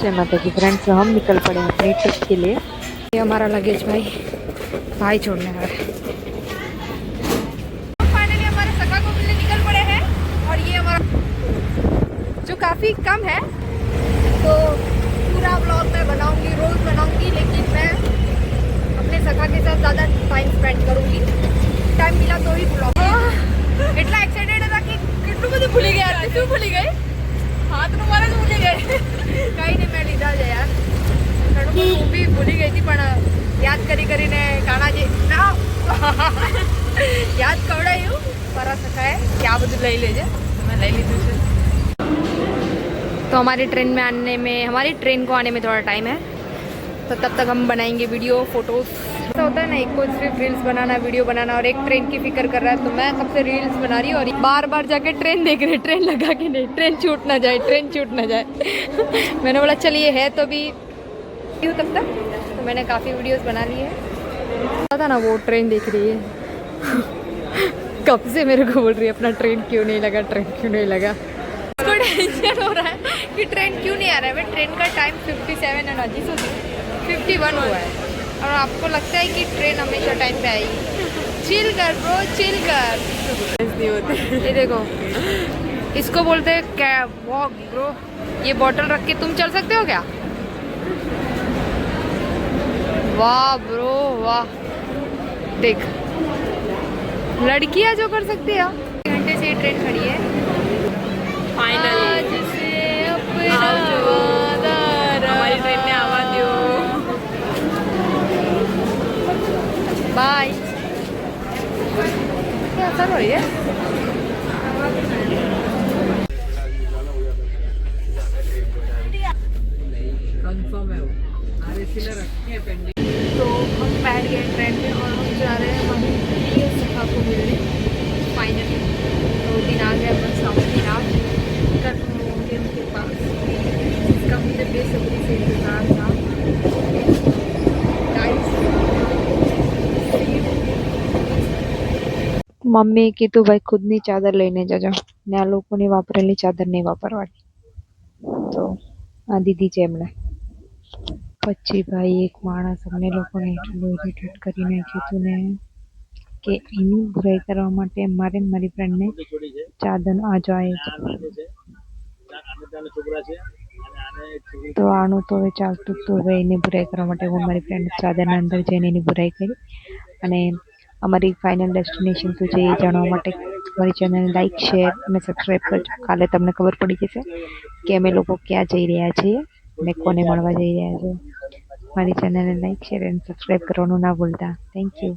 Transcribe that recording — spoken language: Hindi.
जय माता की फ्रेंड्स, हम निकल पड़े अपनी ट्रिप के लिए। ये हमारा लगेज भाई छोड़ने आ रहा है। फाइनली हमारे सखा को मिलने निकल पड़े हैं और ये हमारा जो काफ़ी कम है, तो पूरा ब्लॉग मैं बनाऊंगी, रोज़ बनाऊंगी, लेकिन मैं अपने सखा के साथ ज़्यादा टाइम स्पेंड करूंगी। टाइम मिला तो ही ब्लॉग। એટલા એક્સાઇટેડ હતા કે કેટલું બધું ભૂલી ગયા. શું ભૂલી ગઈ? હાથનું મારે જ ભૂલી ગઈ. કંઈ નહીં, મેં લીધા છે યાર. ઘણું બધું હું બી ભૂલી ગઈ હતી, પણ યાદ કરીને કાનાજી યાદ કવડાયું મારા સખાએ કે આ બધું લઈ લેજે. મેં લઈ લીધું છે. तो हमारी ट्रेन को आने में थोड़ा टाइम है, तो तब तक हम बनाएंगे वीडियो, फोटोज़। ऐसा होता है ना, एक को सिर्फ रील्स बनाना, वीडियो बनाना, और एक ट्रेन की फिक्र कर रहा है। तो मैं कब से रील्स बना रही हूँ और बार बार जाके ट्रेन देख रहे, ट्रेन लगा के नहीं, ट्रेन छूट ना जाए, ट्रेन छूट ना जाए। मैंने बोला चलिए है तो भी हूँ तब तक, तो मैंने काफ़ी वीडियोस बना ली है। पता ना वो ट्रेन देख रही है कब से मेरे को बोल रही है अपना ट्रेन क्यों नहीं लगा, ट्रेन क्यों नहीं लगा। उसको टेंशन हो रहा है कि ट्रेन क्यों नहीं आ रहा है। भाई ट्रेन का टाइम 57 है ना जी, 51 हुआ है, और आपको लगता है कि ट्रेन हमेशा टाइम पे आएगी। चिल कर ब्रो, चिल कर। ये देखो, इसको बोलते हैं क्या, वॉक ब्रो। ये बॉटल रख के तुम चल सकते हो क्या? वाह ब्रो वाह, देख लड़कियां जो कर सकती है। 1 घंटे से ये ट्रेन खड़ी है। फाइनली हमारी ट्रेन ने आवा दो। बाय। क्या असर हो रही है? कंफर्म है वो। तो हम बैठ गए ट्रेन में और हम जा रहे हैं वहीं ये सखा को मिलने। फाइनली 2 दिन आ गए बस, अपनी रात कर होंगे उनके पास, जिसका मुझे बेसब्री से इंतज़ार था। મમ્મી કીધું ભાઈ ખુદની ચાદર લઈને જજો ને આ લોકોની વાપરેલી ચાદર નહીં વાપરવાની. તો આ દીધી છે એમણે. પછી ભાઈ એક માણસ અમને લોકોને એટલું ઇરિટેટ કરી નાખ્યું હતું ને કે એની બુરાઈ કરવા માટે મારે મારી ફ્રેન્ડને ચાદરનો આજો આવ્યો છે. તો આનું તો હવે ચાલતું જ. તો હવે એની બુરાઈ કરવા માટે હું મારી ફ્રેન્ડ ચાદરના અંદર જઈને એની બુરાઈ કરી. અને અમારી ફાઇનલ ડેસ્ટિનેશન શું છે એ જાણવા માટે મારી ચેનલને લાઈક, શેર અને સબસ્ક્રાઈબ કરજો. કાલે તમને ખબર પડી જશે કે અમે લોકો ક્યાં જઈ રહ્યા છીએ અને કોને મળવા જઈ રહ્યા છીએ. મારી ચેનલને લાઈક, શેર અને સબસ્ક્રાઈબ કરવાનું ના ભૂલતા. Thank you.